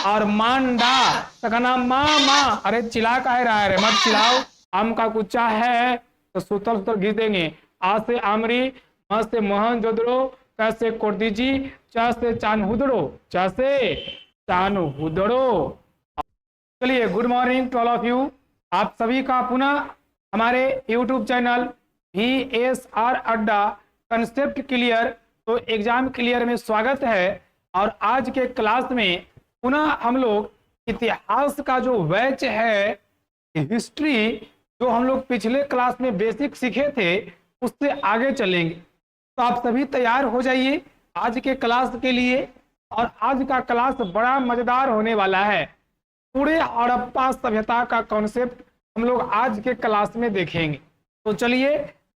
और मांडा तो कहना माँ माँ। अरे चिल्ला काहे रहा है रे, मत चिल्लाओ। आम का कुच्चा है तो सूतल सूतल घिस देंगे। आ से आमरी, म से मोहन जोदड़ो, क से कोर्दीजी, च से चानहुदड़ो, च से चानहुदड़ो। चलिए, good morning to all of you. आप सभी का पुनः हमारे YouTube channel VSR Adda concept clear तो एग्जाम क्लियर में स्वागत है। और आज के क्लास में पुनः हम लोग इतिहास का जो बैच है, हिस्ट्री, जो हम लोग पिछले क्लास में बेसिक सीखे थे उससे आगे चलेंगे। तो आप सभी तैयार हो जाइए आज के क्लास के लिए। और आज का क्लास बड़ा मजेदार होने वाला है। पूरे हड़प्पा सभ्यता का कॉन्सेप्ट हम लोग आज के क्लास में देखेंगे। तो चलिए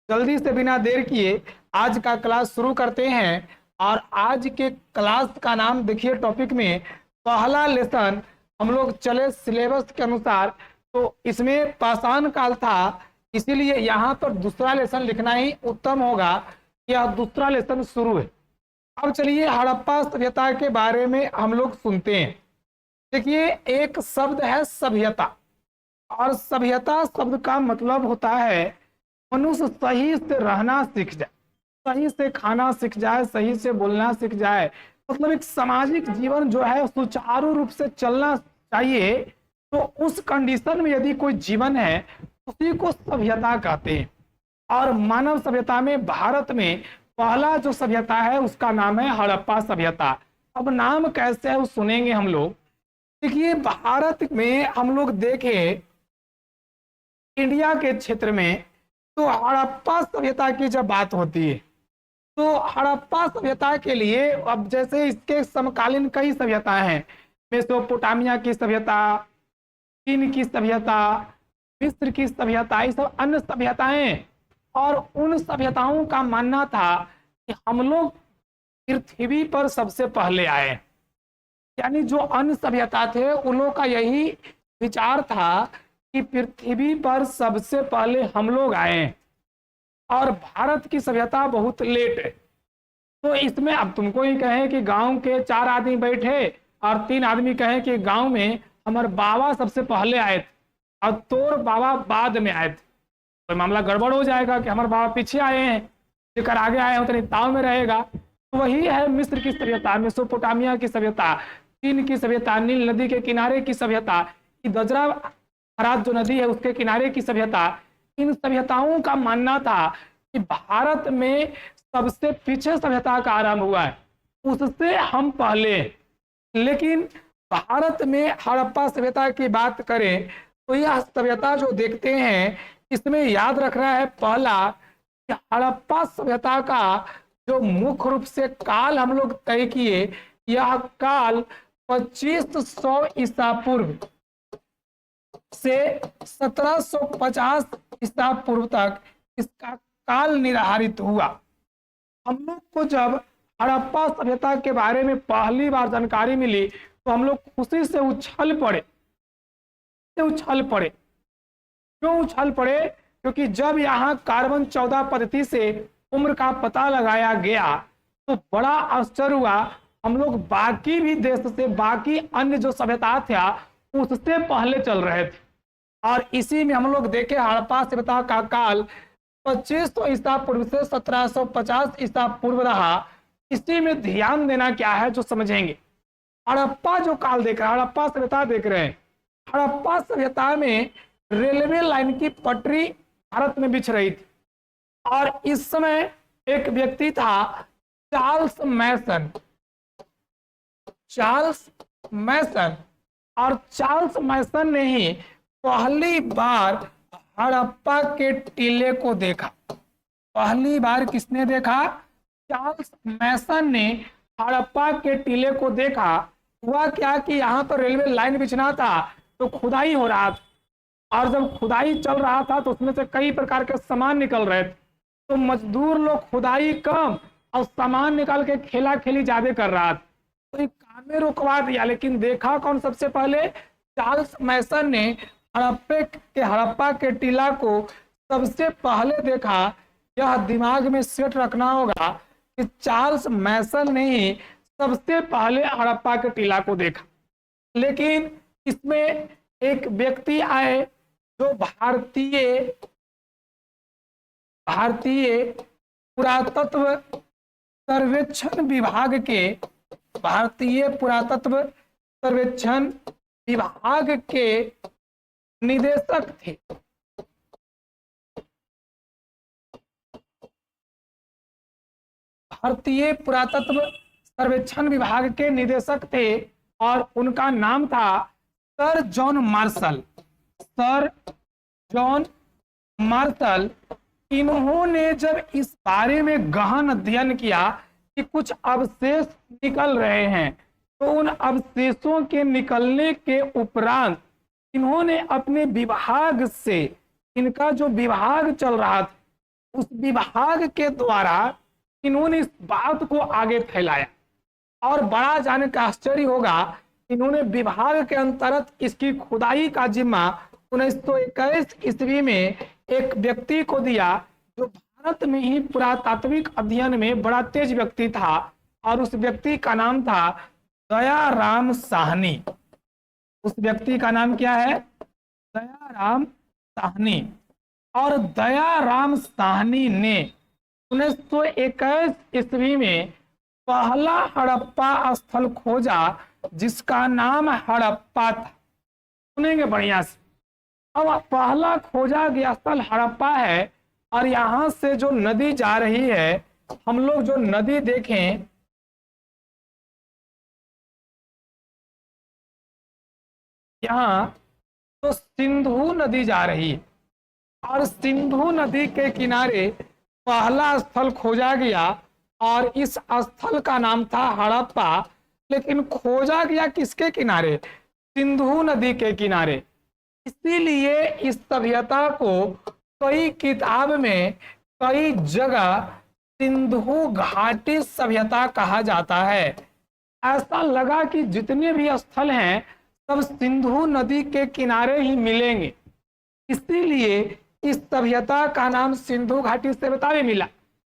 जल्दी से बिना देर किए आज का क्लास शुरू करते हैं। और आज के क्लास का नाम देखिए, टॉपिक में पहला लेसन हम लोग चले सिलेबस के अनुसार, तो इसमें पाषाण काल था, इसीलिए यहाँ पर दूसरा लेसन लिखना ही उत्तम होगा। यह दूसरा लेसन शुरू है। अब चलिए हड़प्पा सभ्यता के बारे में हम लोग सुनते हैं। देखिए, एक शब्द है सभ्यता, और सभ्यता शब्द का मतलब होता है मनुष्य सही से रहना सीख जाए, सही से खाना सीख जाए, सही से बोलना सीख जाए। मतलब एक सामाजिक जीवन जो है सुचारू रूप से चलना चाहिए। तो उस कंडीशन में यदि कोई जीवन है उसी को सभ्यता कहते हैं। और मानव सभ्यता में भारत में पहला जो सभ्यता है उसका नाम है हड़प्पा सभ्यता। अब नाम कैसे है वो सुनेंगे हम लोग। देखिए, भारत में हम लोग देखें इंडिया के क्षेत्र में, तो हड़प्पा सभ्यता की जब बात होती है तो हड़प्पा सभ्यता के लिए, अब जैसे इसके समकालीन कई सभ्यताएं हैं, मेसोपोटामिया की सभ्यता, चीन की सभ्यता, मिस्र की सभ्यता, ये सब अन्य सभ्यताएं। और उन सभ्यताओं का मानना था कि हम लोग पृथ्वी पर सबसे पहले आए। यानी जो अन्य सभ्यता थे उन लोगों का यही विचार था कि पृथ्वी पर सबसे पहले हम लोग आए, और भारत की सभ्यता बहुत लेट है। तो इसमें अब तुमको ही कहें कि गांव के 4 आदमी बैठे और 3 आदमी कहें कि गांव में हमारे बाबा सबसे पहले आए थे और तोर बाबा बाद में आए थे, तो मामला गड़बड़ हो जाएगा कि हमारे बाबा पीछे आए हैं, जेकर आगे आए हैं उतनी ताव में रहेगा। तो वही है मिस्र की सभ्यता, मेसोपोटामिया की सभ्यता, चीन की सभ्यता, नील नदी के किनारे की सभ्यता, दजरा फरात जो नदी है उसके किनारे की सभ्यता। इन सभ्यताओं का मानना था कि भारत में सबसे पीछे सभ्यता का आरंभ हुआ है, उससे हम पहले। लेकिन भारत में हड़प्पा सभ्यता की बात करें तो यह सभ्यता जो देखते हैं इसमें याद रखना है पहला कि हड़प्पा सभ्यता का जो मुख्य रूप से काल हम लोग तय किए, यह काल 2500 ईसा पूर्व से 1750 ईसा पूर्व तक इसका काल निर्धारित हुआ। हम लोग को जब हड़प्पा सभ्यता के बारे में पहली बार जानकारी मिली तो हम लोग खुशी से उछल पड़े। क्यों उछल पड़े? क्योंकि जब यहाँ कार्बन 14 पद्धति से उम्र का पता लगाया गया तो बड़ा आश्चर्य हुआ। हम लोग बाकी भी देश से, बाकी अन्य जो सभ्यता था उससे पहले चल रहे थे। और इसी में हम लोग देखे हड़प्पा सभ्यता का काल 2500 ईसा पूर्व से 1750 ईसा पूर्व रहा। इसी में ध्यान देना क्या है जो समझेंगे। हड़प्पा जो काल देख रहे हैं, हड़प्पा सभ्यता देख रहे हैं, हड़प्पा सभ्यता में रेलवे लाइन की पटरी भारत में बिछ रही थी। और इस समय एक व्यक्ति था चार्ल्स मैसन, और चार्ल्स मैसन ने ही पहली बार हड़प्पा के टीले को देखा। पहली बार किसने देखा? चार्ल्स मैसन ने हड़प्पा के टीले को देखा। हुआ क्या कि यहाँ पर रेलवे लाइन बिछना था तो खुदाई हो रहा था, और जब खुदाई चल रहा था तो उसमें से कई प्रकार के सामान निकल रहे थे। तो मजदूर लोग खुदाई कम और सामान निकाल के खेला खेली ज्यादा कर रहा था, तो एक काम में रुकवा दिया। लेकिन देखा कौन सबसे पहले? चार्ल्स मैसन ने हड़प्पा के टीला को सबसे पहले देखा। यह दिमाग में सेट रखना होगा कि चार्ल्स मैसन ने ही सबसे पहले हड़प्पा के टीला को देखा। लेकिन इसमें एक व्यक्ति आए जो भारतीय पुरातत्व सर्वेक्षण विभाग के भारतीय पुरातत्व सर्वेक्षण विभाग के निदेशक थे। भारतीय पुरातत्व सर्वेक्षण विभाग के निदेशक थे और उनका नाम था sir John Marshall. Sir John Marshall, इन्होंने जब इस बारे में गहन अध्ययन किया कि कुछ अवशेष निकल रहे हैं, तो उन अवशेषों के निकलने के उपरांत इन्होंने अपने विभाग से, इनका जो विभाग चल रहा था उस विभाग के द्वारा इन्होंने इस बात को आगे फैलाया। और बड़ा जाने का आश्चर्य होगा, इन्होंने विभाग के अंतर्गत इसकी खुदाई का जिम्मा 1921 ईस्वी में एक व्यक्ति को दिया जो भारत में ही पुरातात्विक अध्ययन में बड़ा तेज व्यक्ति था, और उस व्यक्ति का नाम था दयाराम साहनी। उस व्यक्ति का नाम क्या है? दयाराम साहनी। और दयाराम साहनी ने 1921 ईस्वी में पहला हड़प्पा स्थल खोजा जिसका नाम हड़प्पा था। सुनेंगे बढ़िया से। अब पहला खोजा गया स्थल हड़प्पा है, और यहां से जो नदी जा रही है, हम लोग जो नदी देखें, यहाँ तो सिंधु नदी जा रही है, और सिंधु नदी के किनारे पहला स्थल खोजा गया और इस स्थल का नाम था हड़प्पा। लेकिन खोजा गया किसके किनारे? सिंधु नदी के किनारे। इसीलिए इस सभ्यता को कई किताब में कई जगह सिंधु घाटी सभ्यता कहा जाता है। ऐसा लगा कि जितने भी स्थल हैं सब सिंधु नदी के किनारे ही मिलेंगे, इसीलिए इस सभ्यता का नाम सिंधु घाटी सभ्यता भी मिला।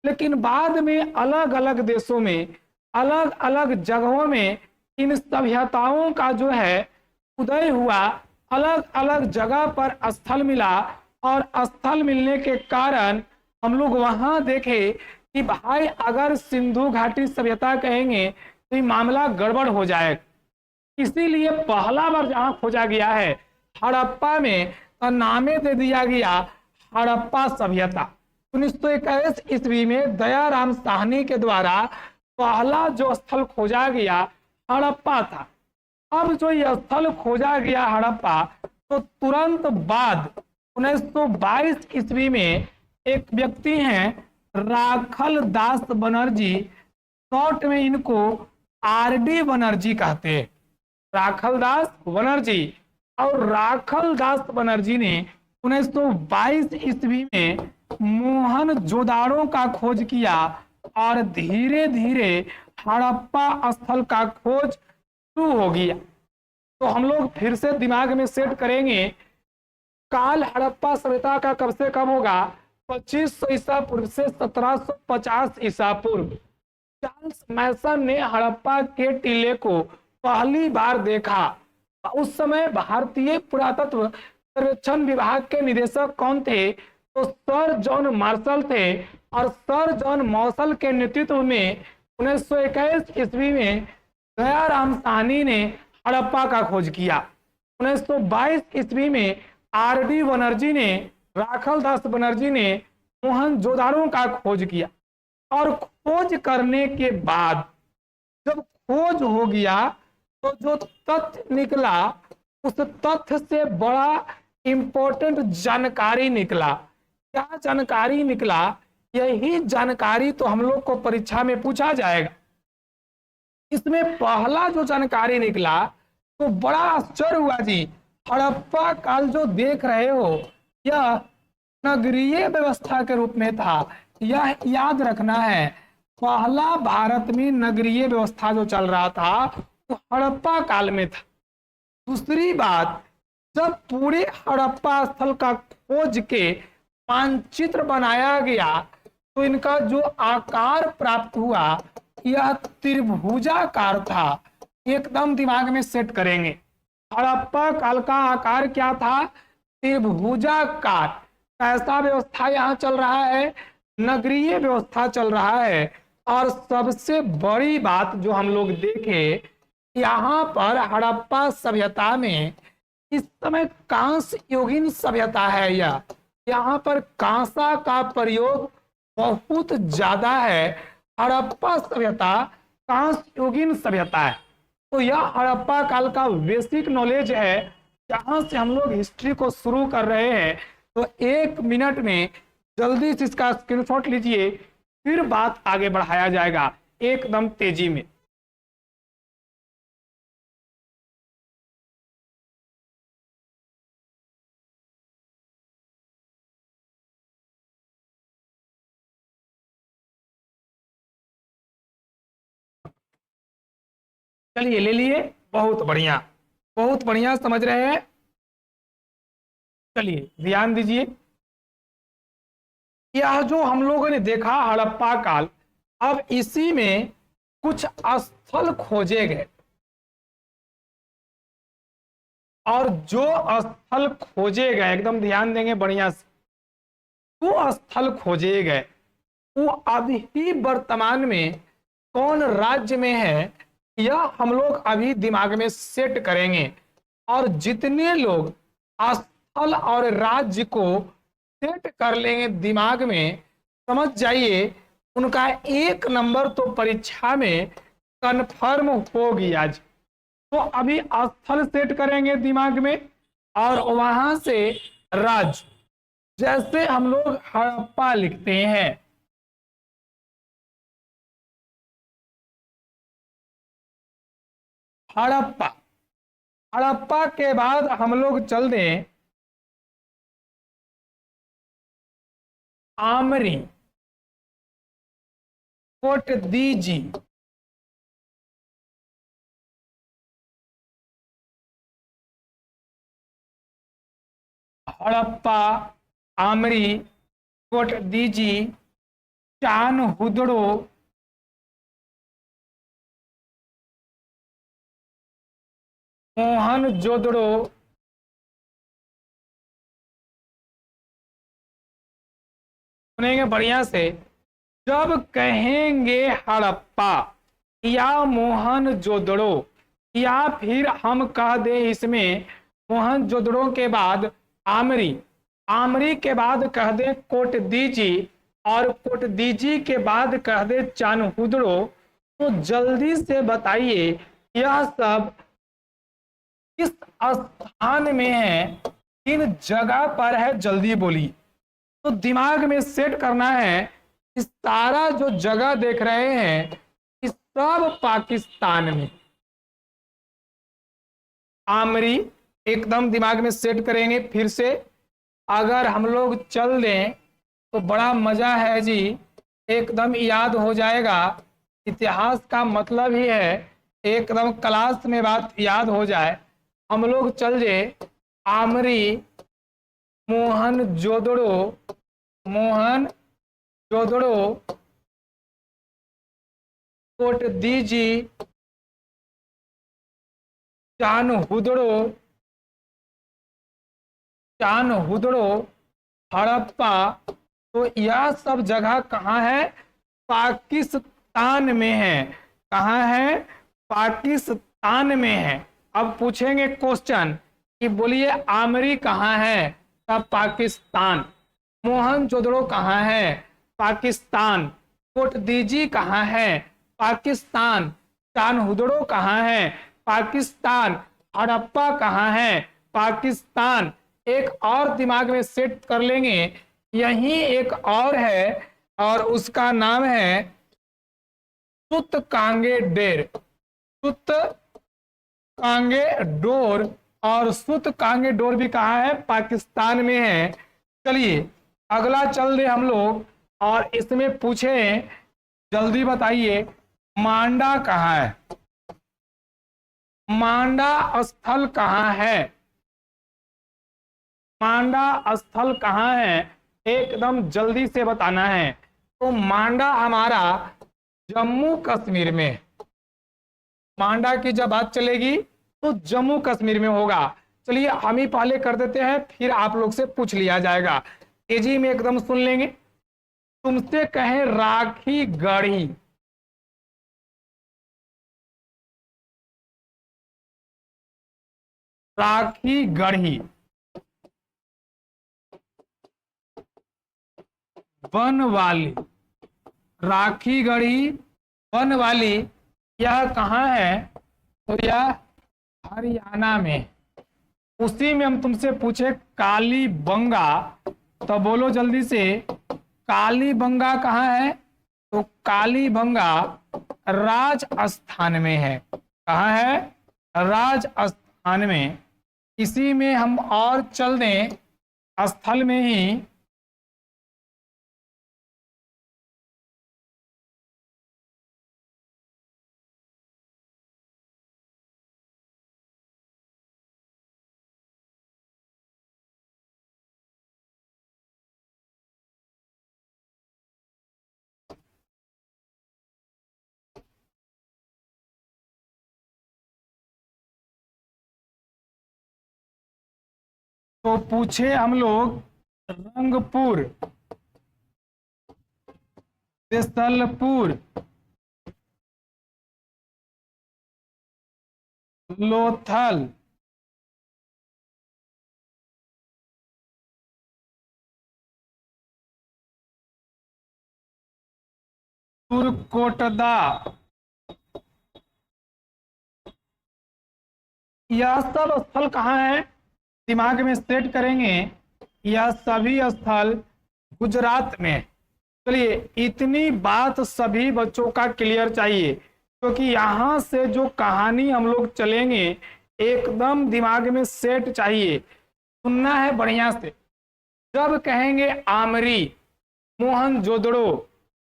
लेकिन बाद में अलग अलग देशों में, अलग अलग जगहों में इन सभ्यताओं का जो है उदय हुआ, अलग अलग जगह पर स्थल मिला, और स्थल मिलने के कारण हम लोग वहां देखे कि भाई अगर सिंधु घाटी सभ्यता कहेंगे तो ये मामला गड़बड़ हो जाएगा। इसीलिए पहला बार जहां खोजा गया है हड़प्पा में, तो नामे दे दिया गया हड़प्पा सभ्यता। 1921 ईस्वी में दयाराम साहनी के द्वारा पहला जो स्थल खोजा गया हड़प्पा था। अब जो यह स्थल खोजा गया हड़प्पा, तो तुरंत बाद 1922 ईस्वी में एक व्यक्ति हैं राखल दास बनर्जी, शॉर्ट में इनको आरडी बनर्जी कहते हैं, राखल दास बनर्जी। और राखल दास बनर्जी ने 1922 ईस्वी में मोहनजोदाड़ो का खोज किया, और धीरे धीरे हड़प्पा स्थल का खोज शुरू हो गया। तो हम लोग फिर से दिमाग में सेट करेंगे, काल हड़प्पा सभ्यता का कब से कब होगा? 2500 ईसा पूर्व से 1750 ईसा पूर्व। चार्ल्स मैसन ने हड़प्पा के टीले को पहली बार देखा। उस समय भारतीय पुरातत्व सर्वेक्षण विभाग के निदेशक कौन थे? तो सर जॉन मार्शल थे। और सर जॉन मार्शल के नेतृत्व में 1921 ईस्वी में दयाराम साहनी ने हड़प्पा का खोज किया। 1922 ईस्वी में आरडी बनर्जी ने, राखल दास बनर्जी ने मोहनजोदाड़ो का खोज किया। और खोज करने के बाद जब खोज हो गया तो जो तथ्य निकला, उस तथ्य से बड़ा इंपॉर्टेंट जानकारी निकला। क्या जानकारी निकला? यही जानकारी तो हम लोग को परीक्षा में पूछा जाएगा। इसमें पहला जो जानकारी निकला तो बड़ा आश्चर्य हुआ जी। हड़प्पा काल जो देख रहे हो यह नगरीय व्यवस्था के रूप में था। यह याद रखना है, पहला भारत में नगरीय व्यवस्था जो चल रहा था तो हड़प्पा काल में था। दूसरी बात, जब पूरे हड़प्पा स्थल का खोज के मानचित्र बनाया गया तो इनका जो आकार प्राप्त हुआ यह त्रिभुजाकार था। एकदम दिमाग में सेट करेंगे। हड़प्पा काल का आकार क्या था? त्रिभुजाकार। कैसा व्यवस्था यहाँ चल रहा है? नगरीय व्यवस्था चल रहा है। और सबसे बड़ी बात जो हम लोग देखे, यहाँ पर हड़प्पा सभ्यता में इस समय कांस्य युगीन सभ्यता है। यह यहाँ पर कांसा का प्रयोग बहुत ज्यादा है। हड़प्पा सभ्यता कांस्य युगीन सभ्यता है। तो यह हड़प्पा काल का बेसिक नॉलेज है। जहां से हम लोग हिस्ट्री को शुरू कर रहे हैं, तो 1 मिनट में जल्दी से इसका स्क्रीनशॉट लीजिए, फिर बात आगे बढ़ाया जाएगा एकदम तेजी में। चलिए ले लिए, बहुत बढ़िया, बहुत बढ़िया, समझ रहे हैं। चलिए ध्यान दीजिए, यह जो हम लोगों ने देखा हड़प्पा काल, अब इसी में कुछ स्थल खोजे गए, और जो स्थल खोजे गए, एकदम ध्यान देंगे बढ़िया से, वो स्थल खोजे गए वो अभी वर्तमान में कौन राज्य में है, यह हम लोग अभी दिमाग में सेट करेंगे। और जितने लोग स्थल और राज्य को सेट कर लेंगे दिमाग में, समझ जाइए उनका 1 नंबर तो परीक्षा में कन्फर्म होगी आज। तो अभी स्थल सेट करेंगे दिमाग में, और वहां से राज्य, जैसे हम लोग हड़प्पा लिखते हैं, हड़प्पा, हड़प्पा के बाद हम लोग चल दें आमरी, कोटदीजी, हड़प्पा, आमरी, कोटदीजी, चानहुदड़ो, मोहनजोदड़ो, सुनेंगे बढ़िया से। जब कहेंगे हड़प्पा या मोहनजोदड़ो, या फिर हम कह दें इसमें मोहनजोदड़ो के बाद आमरी, आमरी के बाद कह दे कोटदीजी, और कोटदीजी के बाद कह दे चानहुदड़ो, तो जल्दी से बताइए यह सब किस स्थान में है, किन जगह पर है, जल्दी बोलिए। तो दिमाग में सेट करना है, इस सारा जो जगह देख रहे हैं इस सब पाकिस्तान में। आमरी एकदम दिमाग में सेट करेंगे। फिर से अगर हम लोग चल दें तो बड़ा मजा है जी, एकदम याद हो जाएगा। इतिहास का मतलब ही है एकदम क्लास में बात याद हो जाए। हम लोग चल जाए आमरी, मोहनजोदड़ो, मोहनजोदड़ो, कोटदीजी, चानहुदड़ो, चानहुदड़ो, हड़प्पा, तो यह सब जगह कहाँ है? पाकिस्तान में है। कहाँ है? पाकिस्तान में है। अब पूछेंगे क्वेश्चन कि बोलिए आमरी कहाँ है? तब पाकिस्तान। मोहनजोदड़ो कहाँ है? पाकिस्तान। कोटदीजी कहाँ है? पाकिस्तान। चानहुदड़ो कहाँ है? पाकिस्तान। हड़प्पा कहाँ है? पाकिस्तान। एक और दिमाग में सेट कर लेंगे, यही एक और है, और उसका नाम है सुतकांगेडेर, सुतकांगेडोर, और सुतकांगेडोर भी कहाँ है? पाकिस्तान में है। चलिए अगला चल दे हम लोग, और इसमें पूछे जल्दी बताइए मांडा कहाँ है? मांडा स्थल कहाँ है? मांडा स्थल कहाँ है? एकदम जल्दी से बताना है। तो मांडा हमारा जम्मू कश्मीर में। मांडा की जब बात चलेगी तो जम्मू कश्मीर में होगा। चलिए हम ही पहले कर देते हैं, फिर आप लोग से पूछ लिया जाएगा। तेजी में एकदम सुन लेंगे। तुमसे कहें राखी गढ़ी, राखी गढ़ी, वन वाली, राखी गढ़ी वन वाली, यह कहाँ है? तो यह हरियाणा में। उसी में हम तुमसे पूछे कालीबंगा, तो बोलो जल्दी से, कालीबंगा कहाँ है? तो कालीबंगा राजस्थान में है। कहाँ है? राजस्थान में। इसी में हम और चल दें, स्थल में ही, तो पूछे हम लोग रंगपुर, जैसलपुर, लोथल, तुरकोटदा, यह सब स्थल कहाँ है? दिमाग में सेट करेंगे। यह सभी स्थल गुजरात में। चलिए इतनी बात सभी बच्चों का क्लियर चाहिए, क्योंकि यहाँ से जो कहानी हम लोग चलेंगे एकदम दिमाग में सेट चाहिए, सुनना है बढ़िया से। जब कहेंगे आमरी, मोहनजोदड़ो,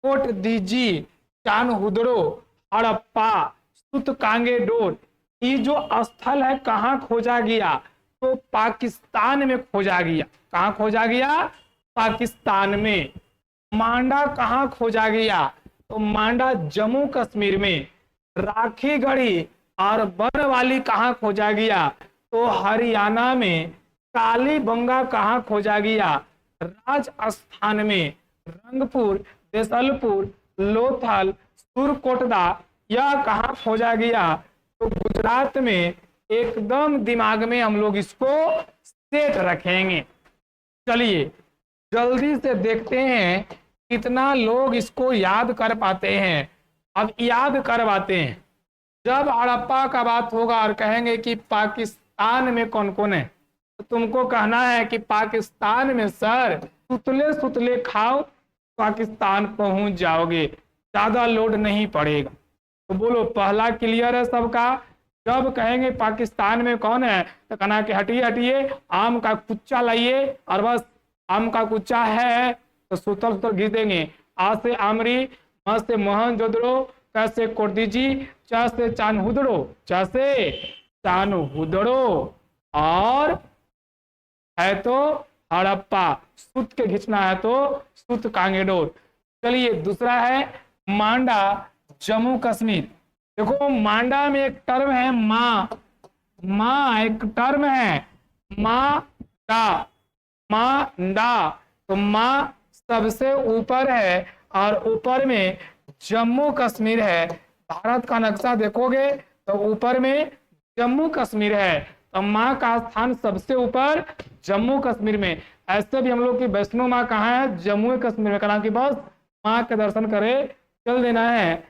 कोट दीजी, चानहुदड़ो, हड़प्पा, सुतकांगेडोर, ये जो स्थल है कहाँ खोजा गया? तो पाकिस्तान में खोजा गया। कहाँ खोजा गया? पाकिस्तान में। मांडा कहाँ खोजा गया? तो मांडा जम्मू कश्मीर में। राखी गढ़ी और बनवाली कहाँ खोजा गया? तो हरियाणा में। कालीबंगा कहाँ खोजा गया? राजस्थान में। रंगपुर, जैसलपुर, लोथल, सुरकोटदा, यह कहाँ खोजा गया? तो गुजरात में। एकदम दिमाग में हम लोग इसको सेट रखेंगे। चलिए जल्दी से देखते हैं कितना लोग इसको याद कर पाते हैं। अब याद करवाते हैं। जब हड़प्पा का बात होगा और कहेंगे कि पाकिस्तान में कौन कौन है, तो तुमको कहना है कि पाकिस्तान में सर सुतले सुतले खाओ, पाकिस्तान पहुंच जाओगे, ज्यादा लोड नहीं पड़ेगा। तो बोलो पहला क्लियर है सबका? जब कहेंगे पाकिस्तान में कौन है, तो कहना कि हटिए हटिए, आम का कुच्चा लाइए, और बस आम का कुच्चा है तो सुतल सुतल घिस देंगे। आ से आमरी, म से मोहनजोदड़ो, क से कोटदीजी, च से चानहुदड़ो, च से चानहुदड़ो, और है तो हड़प्पा, सुत के घिसना है तो सुत कांगेडोर। चलिए दूसरा है मांडा, जम्मू कश्मीर। देखो मांडा में एक टर्म है माँ, माँ एक टर्म है, माँ डा, माँ डा, तो माँ सबसे ऊपर है और ऊपर में जम्मू कश्मीर है। भारत का नक्शा देखोगे तो ऊपर में जम्मू कश्मीर है, तो माँ का स्थान सबसे ऊपर जम्मू कश्मीर में। ऐसे भी हम लोग की वैष्णो माँ कहाँ है? जम्मू कश्मीर में। कहा कि बस माँ के दर्शन करे चल देना है।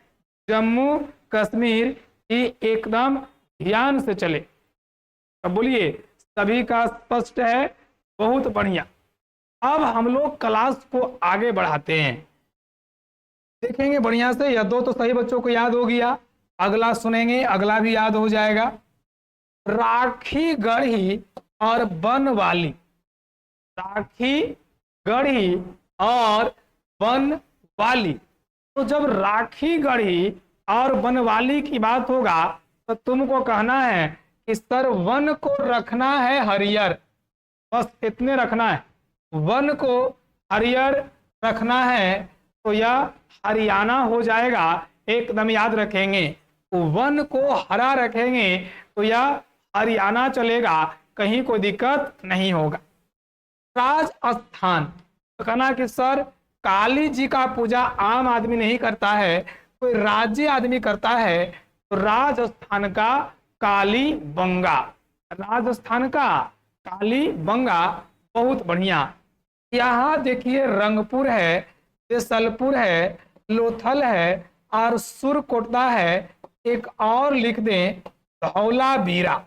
जम्मू कश्मीर की एकदम ध्यान से चले। अब बोलिए सभी का स्पष्ट है? बहुत बढ़िया। अब हम लोग क्लास को आगे बढ़ाते हैं, देखेंगे बढ़िया से। यह दो तो सही बच्चों को याद हो गया, अगला सुनेंगे अगला भी याद हो जाएगा। राखी गढ़ी और बनवाली, राखी गढ़ी और बनवाली। तो जब राखी गढ़ी और बनवाली की बात होगा तो तुमको कहना है कि सर वन को रखना है हरियर, बस इतने रखना है, वन को हरियर रखना है, तो यह हरियाणा हो जाएगा। एकदम याद रखेंगे। वन को हरा रखेंगे तो यह हरियाणा चलेगा, कहीं कोई दिक्कत नहीं होगा। राजस्थान, तो कहना कि सर काली जी का पूजा आम आदमी नहीं करता है, कोई राज्य आदमी करता है, तो राजस्थान का काली बंगा, राजस्थान का काली बंगा, बहुत बढ़िया। यहाँ देखिए रंगपुर है, जैसलपुर है, लोथल है और सुरकोटदा है। एक और लिख दें धौलावीरा।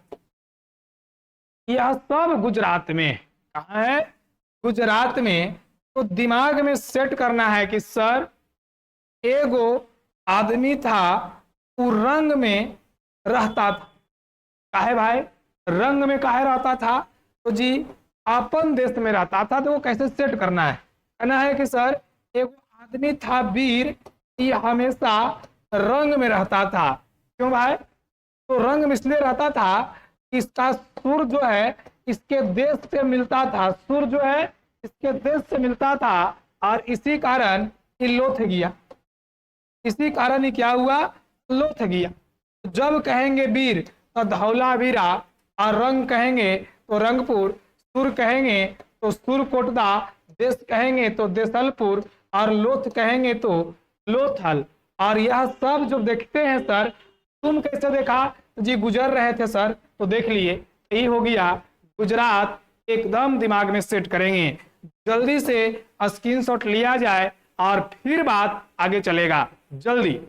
यह सब गुजरात में, कहाँ है? गुजरात में। तो दिमाग में सेट करना है कि सर एगो आदमी था, वो रंग में रहता था। काहे भाई रंग में काहे रहता था? तो जी अपन देश में रहता था, तो वो कैसे सेट करना है? कहना है कि सर एक आदमी था वीर, ये हमेशा रंग में रहता था। क्यों भाई? तो रंग में इसलिए रहता था कि इसका सुर जो है इसके देश से मिलता था, सुर जो है इसके देश से मिलता था, और इसी कारण ये लोथ गया, इसी कारण ही क्या हुआ? लोथ गया। जब कहेंगे वीर तो धौलावीरा, और रंग कहेंगे तो रंगपुर, सुर कहेंगे तो सुरकोटदा, देश कहेंगे तो देसलपुर, और लोथ कहेंगे तो लोथल। और यह सब जो देखते हैं सर, तुम कैसे देखा? जी गुजर रहे थे सर, तो देख लिए, यही हो गया गुजरात। एकदम दिमाग में सेट करेंगे, जल्दी से स्क्रीनशॉट लिया जाए और फिर बात आगे चलेगा जल्दी।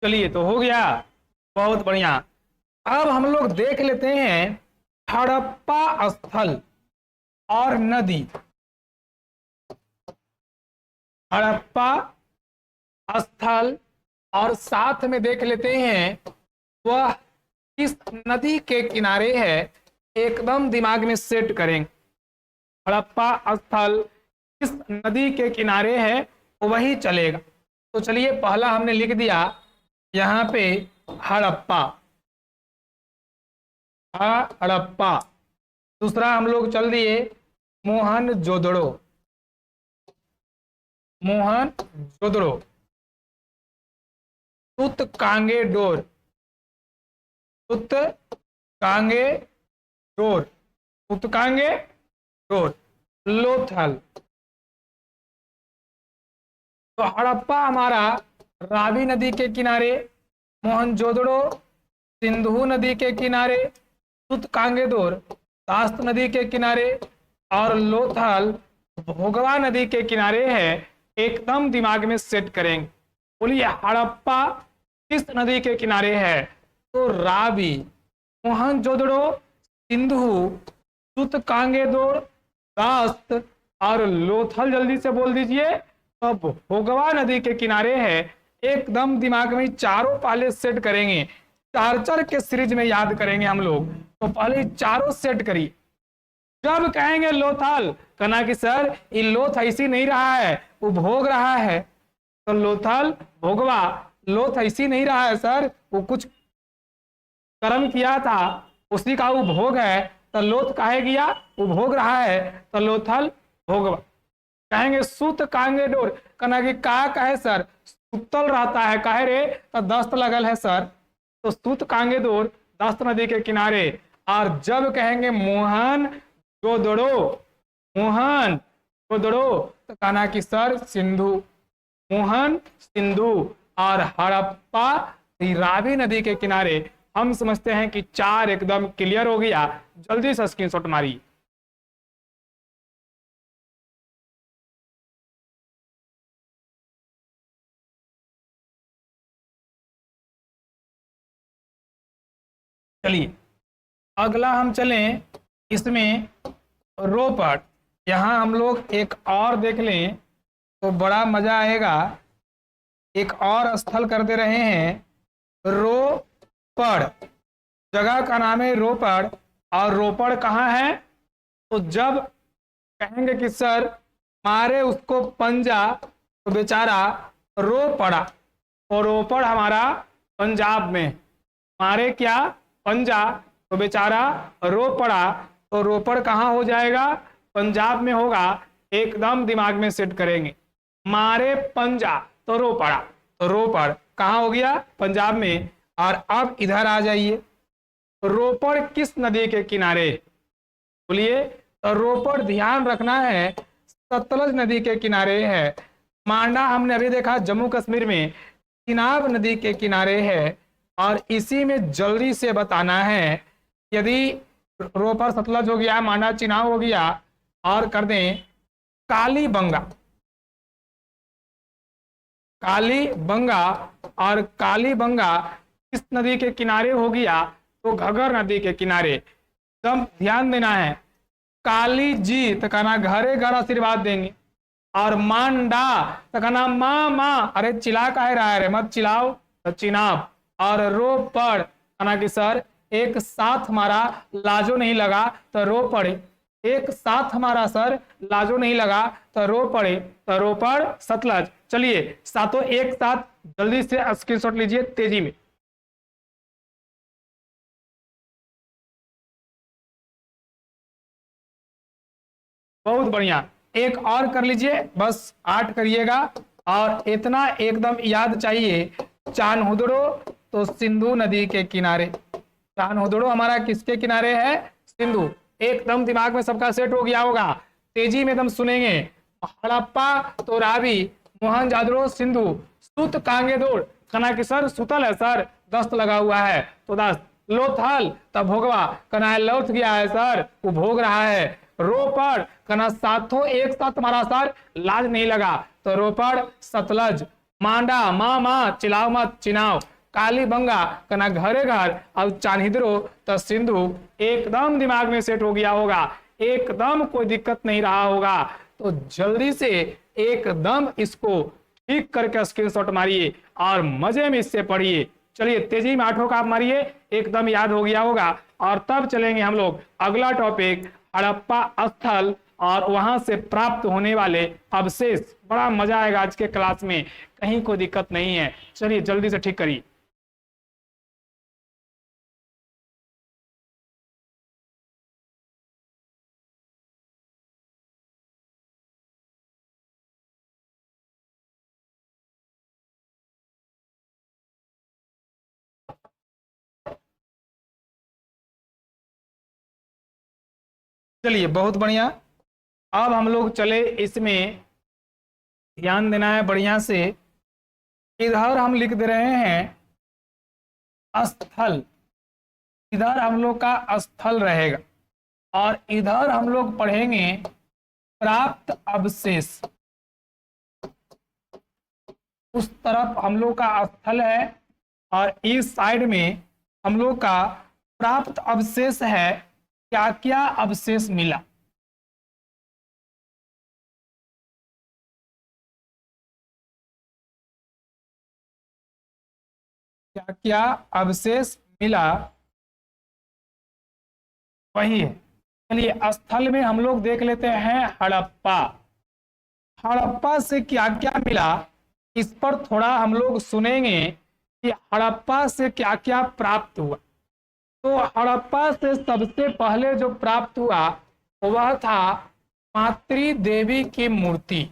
चलिए तो हो गया, बहुत बढ़िया। अब हम लोग देख लेते हैं हड़प्पा स्थल और नदी। हड़प्पा स्थल और साथ में देख लेते हैं वह किस नदी के किनारे है, एकदम दिमाग में सेट करेंगे। हड़प्पा स्थल किस नदी के किनारे है वही चलेगा। तो चलिए पहला हमने लिख दिया यहाँ पे हड़प्पा, हड़प्पा। दूसरा हम लोग चल दिए मोहनजोदड़ो, मोहनजोदड़ो। तुतकांगेडोर, तुतकांगेडोर, तुतकांगेडोर। लोथल। तो हड़प्पा हमारा रावी नदी के किनारे, मोहनजोदड़ो सिंधु नदी के किनारे, तुतकांगेडोर दास्त नदी के किनारे, और लोथल भोगवा नदी के किनारे है। एकदम दिमाग में सेट करेंगे। बोलिए हड़प्पा किस नदी के किनारे है? तो रावी, मोहनजोदड़ो सिंधु, तुतकांगेडोर दास्त और लोथल। जल्दी से बोल दीजिए। अब भोगवा नदी के किनारे है। एकदम दिमाग में चारों पहले सेट करेंगे, चार चार के सीरीज में याद करेंगे हम लोग। तो पहले चारों सेट करिए। जब कहेंगे लोथल, कहना कि सर ये लोथ ऐसी नहीं रहा है, वो भोग रहा है। तो लोथल भोगवा, लोथ ऐसी नहीं रहा है सर, वो कुछ कर्म किया था उसी का वो भोग है। तो लोथ काहे गया? वो भोग रहा है। तो लोथल भोगवा। कहेंगे सुत कांगेडोर, कहना कि का कहे सर सुतल रहता है, काहे रे? तो दस्त लगल है सर। तो सुत कांगेडोर दस्त नदी के किनारे। और जब कहेंगे मोहन जोदड़ो, मोहन जोदड़ो, तो कहना कि सर सिंधु, मोहन सिंधु। और हड़प्पा रावी नदी के किनारे। हम समझते हैं कि चार एकदम क्लियर हो गया। जल्दी से स्क्रीनशॉट मारिए। चलिए अगला हम चलें इसमें रोपट। यहाँ हम लोग एक और देख लें तो बड़ा मजा आएगा। एक और स्थल कर दे रहे हैं रोपड़, जगह का नाम है रोपड़। और रोपड़ कहाँ है? तो जब कहेंगे कि सर मारे उसको पंजा तो बेचारा रो पड़ा, और रोपड़ हमारा पंजाब में, मारे क्या पंजा तो बेचारा रो पड़ा, तो रोपड़ कहाँ हो जाएगा? पंजाब में होगा। एकदम दिमाग में सेट करेंगे। मारे पंजा तो रो पड़ा, तो रोपड़ कहाँ हो गया? पंजाब में। और अब इधर आ जाइए, रोपड़ किस नदी के किनारे? बोलिए। तो रोपड़ ध्यान रखना है सतलज नदी के किनारे है। मांडा हमने अभी देखा जम्मू कश्मीर में चिनाब नदी के किनारे है। और इसी में जल्दी से बताना है, यदि रोपड़ सतलज हो गया, मांडा चिनाब हो गया, और कर दें कालीबंगा, कालीबंगा। और कालीबंगा किस नदी के किनारे हो गया? तो घगर नदी के किनारे। एकदम ध्यान देना है। काली जी तो कहना घरे घर आशीर्वाद देंगे, और मांडा तो कहना माँ माँ, अरे चिल्ला काहे रहा है रे, मत चिल्लाओ, तो चिनाब। और रोपड़ कहना कि सर एक साथ हमारा लाजो नहीं लगा तो रो पड़े, एक साथ हमारा सर लाजो नहीं लगा तो रो पड़े, तो रोपड़ सतलज। चलिए सातों एक साथ जल्दी से स्क्रीनशॉट लीजिए तेजी में। बहुत बढ़िया। एक और कर लीजिए, बस 8 करिएगा। और इतना एकदम याद चाहिए, चान्होदड़ो तो सिंधु नदी के किनारे। चान्होदड़ो हमारा किसके किनारे है? सिंधु। एकदम दिमाग में सबका सेट हो गया होगा। तेजी में एकदम सुनेंगे। हड़प्पा तो रावी, मोहनजोदड़ो सिंधु, सुत कांगेदोड़ कना कि सर सुतल है सर, दस्त लगा हुआ है तो दस्त। लोथल तब भोगवा कना लौट गया है सर, वो भोग रहा है। रोपड़ कना साथों एक साथ हमारा सर लाज नहीं लगा तो रोपड़ सतलज। मांडा माँ माँ चिल्लाओ मत चिनाव। कालीबंगा कना घरे घर। और चान्होदड़ो तो सिंधु। एकदम दिमाग में सेट हो गया होगा, एकदम कोई दिक्कत नहीं रहा होगा। तो जल्दी से एकदम इसको ठीक करके स्क्रीनशॉट मारिए और मजे में इससे पढ़िए। चलिए तेजी में 8 का आप मारिए, एकदम याद हो गया होगा। और तब चलेंगे हम लोग अगला टॉपिक हड़प्पा स्थल और वहां से प्राप्त होने वाले अवशेष। बड़ा मजा आएगा आज के क्लास में, कहीं कोई दिक्कत नहीं है। चलिए जल्दी से ठीक करिए। चलिए बहुत बढ़िया। अब हम लोग चले, इसमें ध्यान देना है बढ़िया से। इधर हम लिख दे रहे हैं स्थल, इधर हम लोग का स्थल रहेगा। और इधर हम लोग पढ़ेंगे प्राप्त अवशेष। उस तरफ हम लोग का स्थल है और इस साइड में हम लोग का प्राप्त अवशेष है। क्या क्या अवशेष मिला? क्या क्या अवशेष मिला, वही है। चलिए स्थल में हम लोग देख लेते हैं हड़प्पा। हड़प्पा से क्या क्या मिला, इस पर थोड़ा हम लोग सुनेंगे कि हड़प्पा से क्या क्या प्राप्त हुआ। तो हड़प्पा से सबसे पहले जो प्राप्त हुआ वह था मातृ देवी की मूर्ति।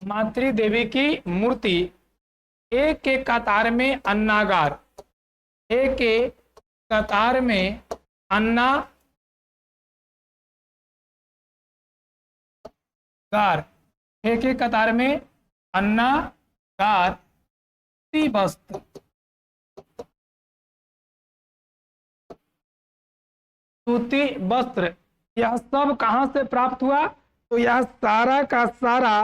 मातृ देवी की मूर्ति। एक एक कतार में अन्नागार, एक एक कतार में अन्नागार, एक एक कतार में अन्नागार, वस्त्र, सूती वस्त्र। यह सब कहां से प्राप्त हुआ? तो यह सारा का सारा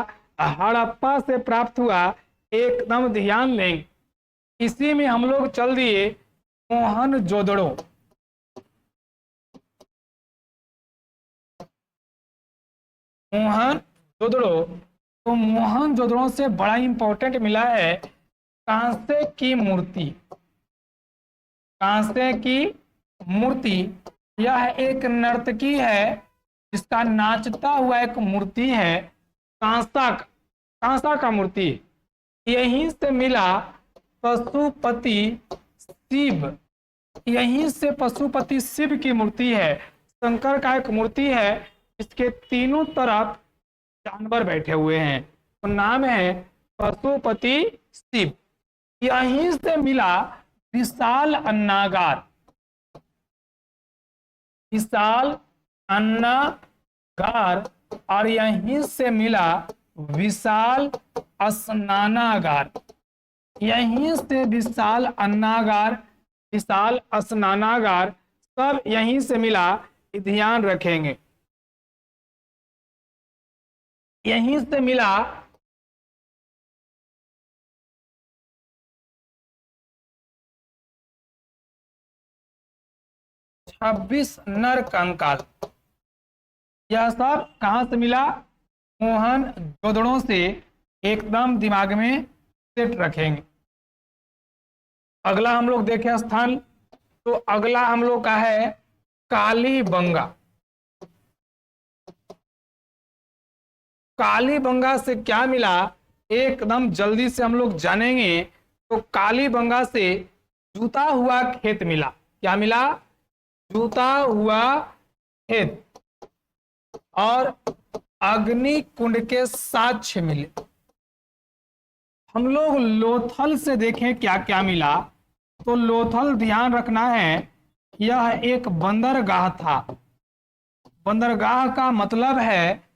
हड़प्पा से प्राप्त हुआ। एकदम ध्यान दें। इसी में हम लोग चल दिए मोहनजोदड़ो। मोहनजोदड़ो, तो मोहनजोदड़ो से बड़ा इंपॉर्टेंट मिला है कांसे की मूर्ति। कांसे की मूर्ति, यह एक नर्तकी है जिसका नाचता हुआ एक मूर्ति है, कांसा का मूर्ति। यहीं से मिला पशुपति शिव, यहीं से पशुपति शिव की मूर्ति है। शंकर का एक मूर्ति है, इसके तीनों तरफ जानवर बैठे हुए हैं, तो नाम है पशुपति शिव। यहीं से मिला विशाल अन्नागार, विशाल अन्नागार, और यहीं से मिला विशाल स्नानागार। यहीं से विशाल अन्नागार, विशाल स्नानागार, सब यहीं से मिला, ध्यान रखेंगे। यहीं से मिला 26 नर कंकाल। यह सब कहां से मिला? मोहनजोदड़ो से। एकदम दिमाग में सेट रखेंगे। अगला हम लोग देखें स्थान, तो अगला हम लोग का है कालीबंगा। कालीबंगा से क्या मिला, एकदम जल्दी से हम लोग जानेंगे। तो कालीबंगा से जूता हुआ खेत मिला। क्या मिला? जूता हुआ खेत। और अग्नि कुंड के साक्ष्य मिले। हम लोग लोथल से देखें क्या क्या मिला। तो लोथल ध्यान रखना है, यह एक बंदरगाह था। बंदरगाह का मतलब है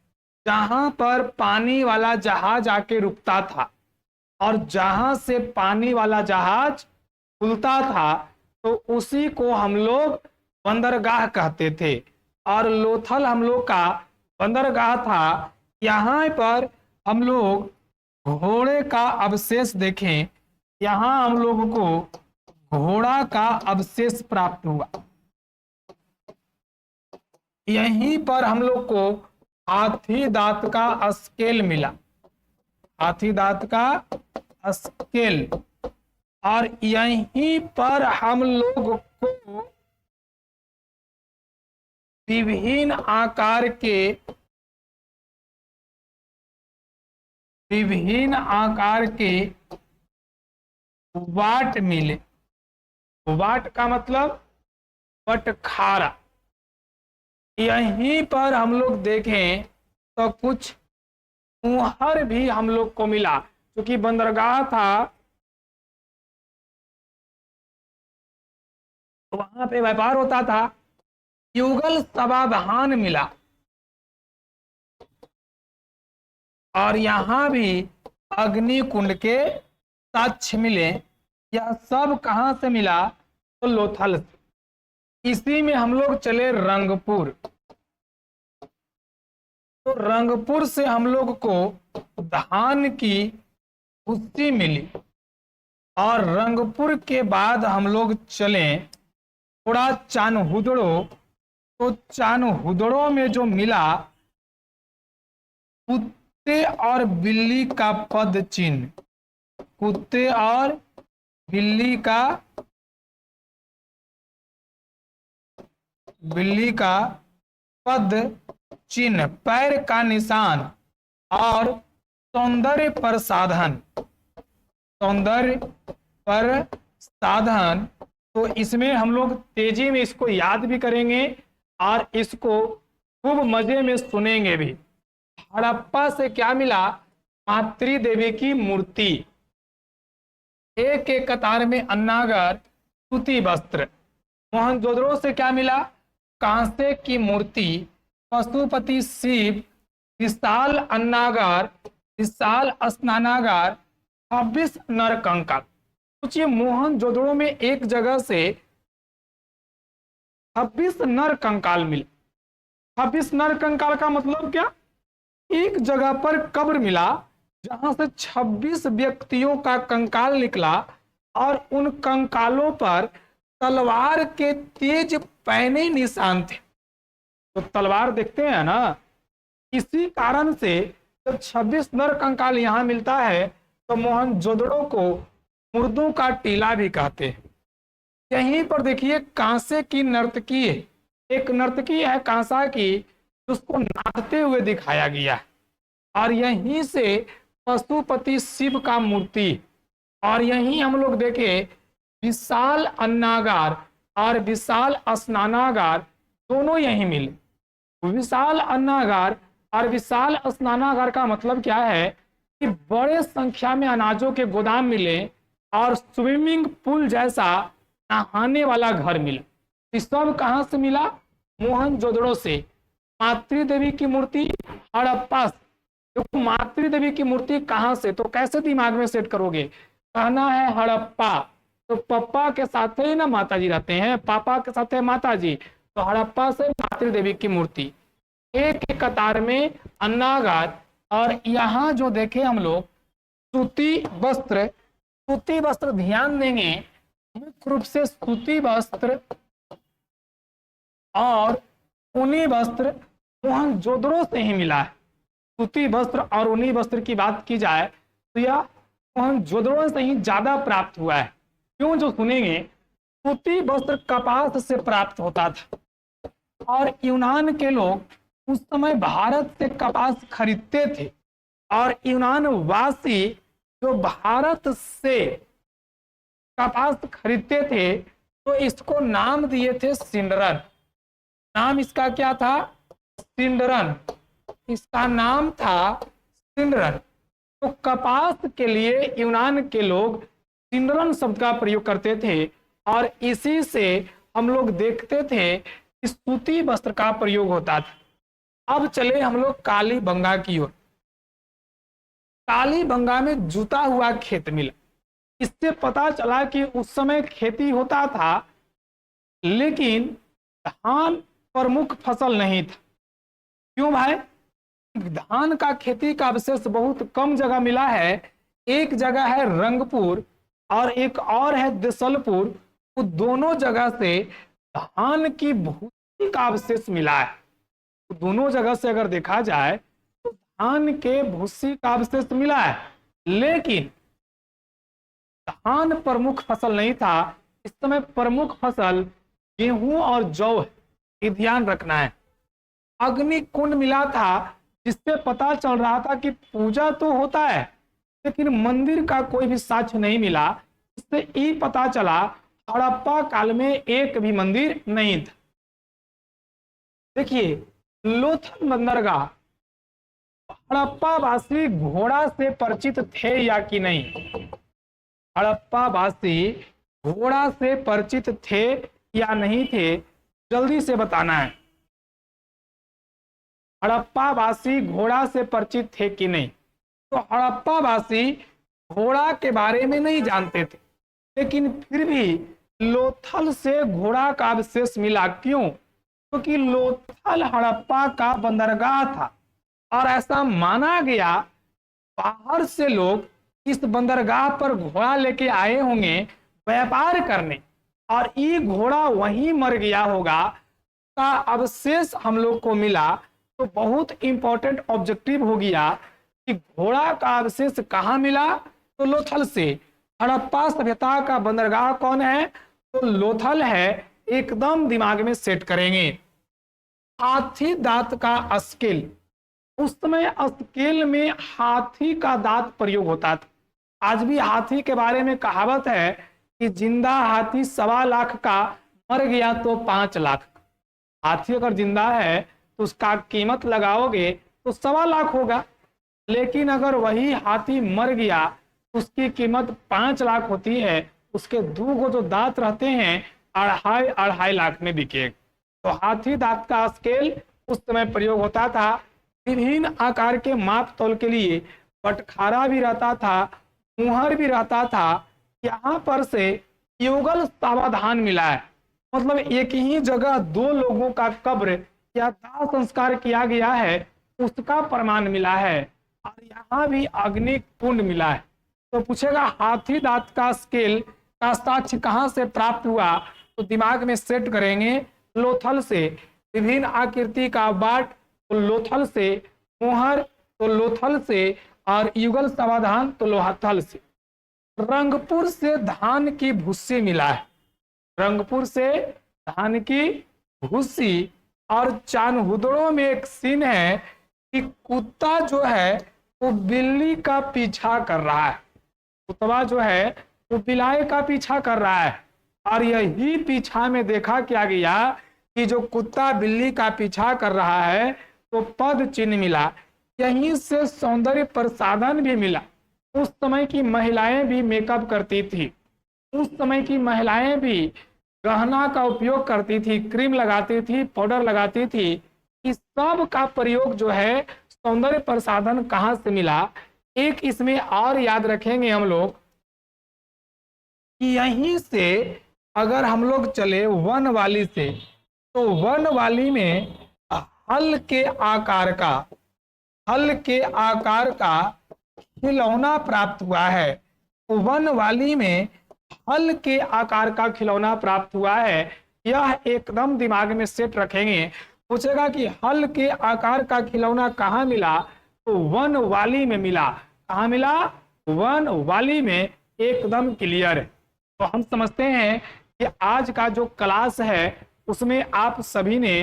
जहां पर पानी वाला जहाज आके रुकता था, और जहां से पानी वाला जहाज खुलता था तो उसी को हम लोग बंदरगाह कहते थे। और लोथल हम लोग का बंदरगाह था। यहाँ पर हम लोग घोड़े का अवशेष देखें, यहाँ हम लोगों को घोड़ा का अवशेष प्राप्त हुआ। यहीं पर हम लोग को हाथी दांत का स्केल मिला। हाथी दांत का स्केल। और यहीं पर हम लोग को विभिन्न आकार के वाट मिले। वाट का मतलब बटखारा। यहीं पर हम लोग देखें तो कुछ मुहर भी हम लोग को मिला, क्योंकि बंदरगाह था वहां पे व्यापार होता था। युगल समाधान मिला। और यहां भी अग्नि कुंड के साक्ष्य मिले। यह सब कहां से मिला? तो लोथल से। इसी में हम लोग चले रंगपुर। तो रंगपुर से हम लोग को धान की भुस्सी मिली। और रंगपुर के बाद हम लोग चले थोड़ा चानहुदड़ो। तो चानहुदड़ो में जो मिला कुत्ते और बिल्ली का पद चिन्ह। कुत्ते और बिल्ली का पद चिन्ह, पैर का निशान और सौंदर्य पर साधन। सौंदर्य पर साधन। तो इसमें हम लोग तेजी में इसको याद भी करेंगे और इसको खूब मजे में सुनेंगे भी। हड़प्पा से क्या मिला? मातृ देवी की मूर्ति। एक एक कतार में अन्नागर, सूती वस्त्र। मोहनजोदड़ो से क्या मिला? कांसे की मूर्ति, पशुपति शिव, विशाल अन्नागार, विशाल स्नानागार, 26 नर कंकाल। सोचिए मोहनजोदड़ो में एक जगह से 26 नर कंकाल मिले। 26 नर कंकाल का मतलब क्या? एक जगह पर कब्र मिला जहां से 26 व्यक्तियों का कंकाल निकला, और उन कंकालों पर तलवार के तेज पैने निशान थे। तो तलवार देखते हैं ना, इसी कारण से जब 26 नर कंकाल यहाँ मिलता है तो मोहनजोदड़ो को मुर्दों का टीला भी कहते हैं। यहीं पर देखिए कांसे की नर्तकी है, एक नर्तकी है कांसा की, उसको नाचते हुए दिखाया गया है। और यहीं से पशुपति शिव का मूर्ति, और यहीं हम लोग देखे विशाल अन्नागार और विशाल स्नानागार दोनों यहीं मिले। विशाल अन्नागार और विशाल स्नानागार का मतलब क्या है कि बड़े संख्या में अनाजों के गोदाम मिले और स्विमिंग पूल जैसा नहाने वाला घर मिला। इस सब कहां से मिला? मोहनजोदड़ो से। मातृ देवी की मूर्ति हड़प्पा से। तो मातृ देवी की मूर्ति कहां से, तो कैसे दिमाग में सेट करोगे? कहना है हड़प्पा, तो पप्पा के साथ ही ना माता जी रहते हैं, पापा के साथ है माता जी, तो हड़प्पा से मातृ देवी की मूर्ति। एक एक कतार में अन्नागार, और यहाँ जो देखे हम लोग सूती वस्त्र, सूती वस्त्र ध्यान देंगे मुख्य रूप से सूती वस्त्र और ऊनी वस्त्र मोहनजोदड़ो से ही मिला है। सूती वस्त्र और ऊनी वस्त्र की बात की जाए तो यह मोहनजोदड़ो से ही ज्यादा प्राप्त हुआ है। क्यों? जो सुनेंगे, सूती वस्त्र कपास से प्राप्त होता था, और यूनान के लोग उस समय भारत से कपास खरीदते थे, और यूनान वासी जो भारत से कपास खरीदते थे तो इसको नाम दिए थे सिंडरन। नाम इसका क्या था? सिंडरन। इसका नाम था सिंडरन। तो कपास के लिए यूनान के लोग सिंडरन शब्द का प्रयोग करते थे, और इसी से हम लोग देखते थे कि सूती वस्त्र का प्रयोग होता था। अब चले हम लोग कालीबंगा की ओर। कालीबंगा में जुता हुआ खेत मिला। इससे पता चला कि उस समय खेती होता था, लेकिन धान प्रमुख फसल नहीं था। क्यों भाई? धान का खेती का अवशेष बहुत कम जगह मिला है। एक जगह है रंगपुर और एक और है देसलपुर। वो दोनों जगह से धान की भूसी का अवशेष मिला है। तो दोनों जगह से अगर देखा जाए तो धान के भूसी का अवशेष मिला है, लेकिन धान प्रमुख फसल नहीं था। इस समय प्रमुख फसल गेहूं और जौ है, ये ध्यान रखना है। अग्नि कुंड मिला था, जिससे पता चल रहा था कि पूजा तो होता है, लेकिन मंदिर का कोई भी साक्ष्य नहीं मिला। इससे ये पता चला हड़प्पा काल में एक भी मंदिर नहीं था। देखिए लोथल बंदरगाह, हड़प्पा वासी घोड़ा से परिचित थे या कि नहीं? हड़प्पा वासी घोड़ा से परिचित थे या नहीं थे? जल्दी से बताना है। हड़प्पा वासी घोड़ा से परिचित थे कि नहीं? तो हड़प्पा वासी घोड़ा के बारे में नहीं जानते थे, लेकिन फिर भी लोथल से घोड़ा का अवशेष मिला। क्यों? क्योंकि लोथल हड़प्पा का बंदरगाह था, और ऐसा माना गया बाहर से लोग इस बंदरगाह पर घोड़ा लेके आए होंगे व्यापार करने, और ये घोड़ा वहीं मर गया होगा का अवशेष हम लोग को मिला। तो बहुत इंपॉर्टेंट ऑब्जेक्टिव हो गया कि घोड़ा का अवशेष कहाँ मिला? तो लोथल से। हड़प्पा सभ्यता का बंदरगाह कौन है? तो लोथल है। एकदम दिमाग में सेट करेंगे। हाथी दांत का स्केल, उस समय स्केल में हाथी का दांत प्रयोग होता था। आज भी हाथी के बारे में कहावत है कि जिंदा हाथी 1.25 लाख का, मर गया तो 5 लाख। हाथी अगर जिंदा है तो उसका कीमत लगाओगे तो 1.25 लाख होगा, लेकिन अगर वही हाथी मर गया तो उसकी कीमत 5 लाख होती है। उसके 2 जो दांत रहते हैं 2.5 लाख में बिकेगा। तो हाथी दांत का स्केल उस समय प्रयोग होता था। विभिन्न आकार के माप तौल के लिए बटखारा भी रहता था, मुहर भी रहता था। यहाँ पर से युगल सावधान मिला है, मतलब एक ही जगह 2 लोगों का कब्र या दाह संस्कार किया गया है, उसका प्रमाण मिला है। और यहाँ भी अग्नि कुंड मिला है। तो पूछेगा हाथी दांत का स्केल का साक्ष्य कहाँ से प्राप्त हुआ? तो दिमाग में सेट करेंगे लोथल से। विभिन्न आकृति का बाट लोथल से, मोहर तो लोथल से और युगल समाधान तो लोहाथल से। रंगपुर से धान की भूसी मिला है, रंगपुर से धान की भूसी। और चानहुदड़ों में एक सीन है कि कुत्ता जो है वो बिल्ली का पीछा कर रहा है, कुत्ता जो है वो बिलाई का पीछा कर रहा है। और यही पीछा में देखा क्या गया कि जो कुत्ता बिल्ली का पीछा कर रहा है तो पद चिन्ह मिला, यहीं से सौंदर्य प्रसाधन भी मिला। उस समय की महिलाएं भी मेकअप करती थी, उस समय की महिलाएं भी गहना का उपयोग करती थी, क्रीम लगाती थी, पाउडर लगाती थी। इस सब का प्रयोग जो है सौंदर्य प्रसाधन कहाँ से मिला। एक इसमें और याद रखेंगे हम लोग कि यहीं से अगर हम लोग चले वन वाली से, तो वन वाली में हल के आकार का खिलौना प्राप्त हुआ है। तो वन वाली में हल के आकार का खिलौना प्राप्त हुआ है, यह एकदम दिमाग में सेट रखेंगे। पूछेगा कि हल के आकार का खिलौना कहाँ मिला, तो वन वाली में मिला। कहाँ मिला? वन वाली में, एकदम क्लियर है। तो हम समझते हैं कि आज का जो क्लास है उसमें आप सभी ने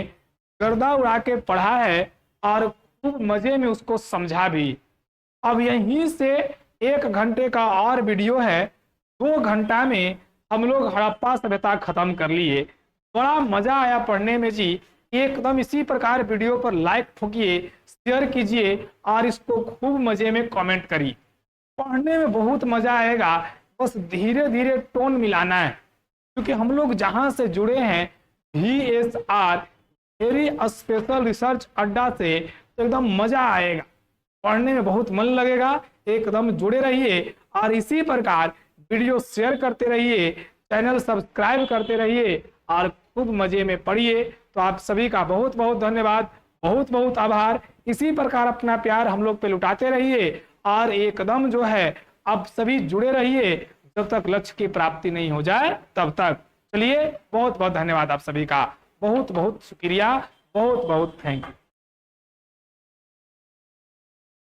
गर्दा उड़ा के पढ़ा है और खूब मजे में उसको समझा भी। अब यहीं से 1 घंटे का और वीडियो है, 2 घंटा में हम लोग हड़प्पा सभ्यता खत्म कर लिए। बड़ा मजा आया पढ़ने में जी। एकदम इसी प्रकार वीडियो पर लाइक ठोकिए, शेयर कीजिए और इसको खूब मजे में कमेंट करिए। पढ़ने में बहुत मजा आएगा, बस धीरे धीरे टोन मिलाना है, क्योंकि हम लोग जहां से जुड़े हैं VSR वेरी स्पेशल रिसर्च अड्डा से, तो एकदम मजा आएगा, पढ़ने में बहुत मन लगेगा। एकदम जुड़े रहिए और इसी प्रकार वीडियो शेयर करते रहिए, चैनल सब्सक्राइब करते रहिए और खूब मजे में पढ़िए। तो आप सभी का बहुत बहुत धन्यवाद, बहुत बहुत आभार। इसी प्रकार अपना प्यार हम लोग पे लुटाते रहिए और एकदम जो है आप सभी जुड़े रहिए जब तक लक्ष्य की प्राप्ति नहीं हो जाए तब तक। चलिए, बहुत बहुत धन्यवाद आप सभी का, बहुत बहुत शुक्रिया, बहुत बहुत थैंक यू।